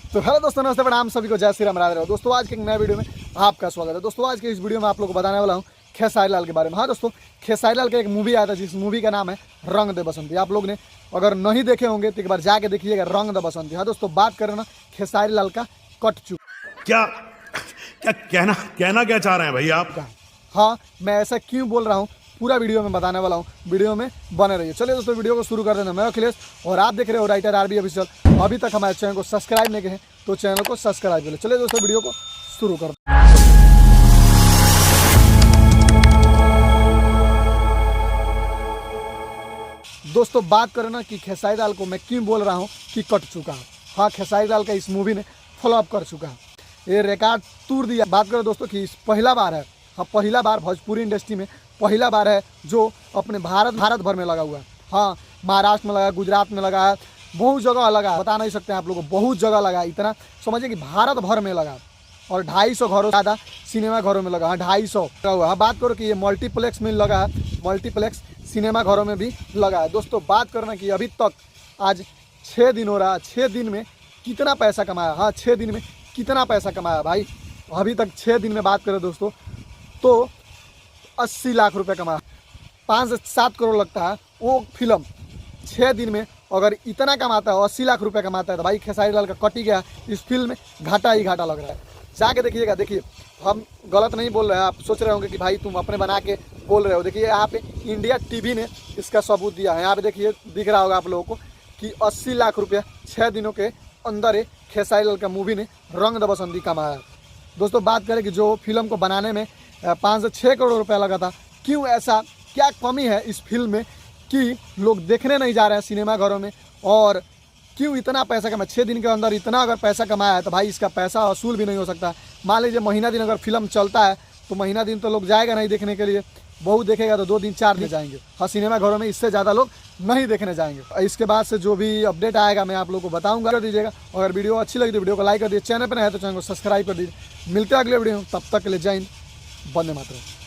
तो हेलो दोस्तों, नमस्ते, प्रणाम सभी को, जय श्री राम, राधे राधे। दोस्तों आज के एक नए वीडियो में आपका स्वागत है। दोस्तों आज के इस वीडियो में आप लोगों को बताने वाला हूँ खेसारी लाल के बारे में। हाँ दोस्तों, खेसारी लाल का एक मूवी आया था जिस मूवी का नाम है रंग दे बसंती। आप लोग ने अगर नहीं देखे होंगे तो एक बार जाके देखिएगा रंग दे बसंती। हाँ दोस्तों, बात करें ना खेसारी लाल का कट चुका क्या क्या कहना क्या चाह रहे हैं भाई आप? हाँ, मैं ऐसा क्यों बोल रहा हूँ पूरा वीडियो में बताने वाला हूँ, वीडियो में बने रहिए। चलिए दोस्तों वीडियो को शुरू कर देना। मैं अखिलेश और आप देख रहे हो राइटर आरबी ऑफिशियल। अभी तक हमारे चैनल को सब्सक्राइब नहीं किए हैं तो चैनल को सब्सक्राइब कर ले। चलिए दोस्तों वीडियो को शुरू कर दें। दोस्तों बात करें ना कि खेसारी लाल को मैं क्यों बोल रहा हूँ कि कट चुका है। हाँ, खेसारी लाल का इस मूवी ने फॉलोअप कर चुका है, ये रिकॉर्ड तोड़ दिया। बात करें दोस्तों कि पहला बार है, हाँ पहला बार भोजपुरी इंडस्ट्री में पहला बार है जो अपने भारत भर में लगा हुआ है। हाँ, महाराष्ट्र में लगा, गुजरात में लगा है, बहुत जगह लगा, बता नहीं सकते हैं आप लोगों को, बहुत जगह लगा। इतना समझिए कि भारत भर में लगा और 250 घरों ज़्यादा सिनेमा घरों में लगा। हाँ 250 लगा हुआ है। बात करो कि ये मल्टीप्लेक्स में लगा है, मल्टीप्लेक्स सिनेमा घरों में भी लगा है। दोस्तों बात करना कि अभी तक आज 6 दिन हो रहा है, 6 दिन में कितना पैसा कमाया। हाँ 6 दिन में कितना पैसा कमाया भाई, अभी तक 6 दिन में बात करें दोस्तों तो 80 लाख रुपए कमाया। 5 से 7 करोड़ लगता है वो फिल्म, 6 दिन में अगर इतना कमाता है, 80 लाख रुपए कमाता है तो भाई खेसारी लाल का कट ही गया। इस फिल्म में घाटा ही घाटा लग रहा है। जाके देखिएगा। देखिए हम गलत नहीं बोल रहे हैं, आप सोच रहे होंगे कि भाई तुम अपने बना के बोल रहे हो। देखिए यहाँ पे इंडिया टीवी ने इसका सबूत दिया है। यहाँ पे देखिए दिख रहा होगा आप लोगों को कि 80 लाख रुपया 6 दिनों के अंदर एक खेसारी लाल का मूवी ने रंग दे बसंती कमाया है। दोस्तों बात करें कि जो फिल्म को बनाने में 5 से 6 करोड़ रुपया लगा था, क्यों ऐसा क्या कमी है इस फिल्म में कि लोग देखने नहीं जा रहे हैं सिनेमा घरों में, और क्यों इतना पैसा कमाया 6 दिन के अंदर। इतना अगर पैसा कमाया है तो भाई इसका पैसा वसूल भी नहीं हो सकता। मान लीजिए महीना दिन अगर फिल्म चलता है तो महीना दिन तो लोग जाएगा नहीं देखने के लिए, बहुत देखेगा तो 2 दिन 4 दिन जाएंगे। हाँ सिनेमा घरों में इससे ज़्यादा लोग नहीं देखने जाएंगे। इसके बाद से जो भी अपडेट आएगा मैं आप लोगों को बताऊंगा, कर दीजिएगा। अगर वीडियो अच्छी लगी तो वीडियो को लाइक कर दीजिए, चैनल पर नया है तो चैनल को सब्सक्राइब कर दीजिए। मिलते हैं अगले वीडियो में, तब तक के लिए जय हिंद, वंदे मातरम।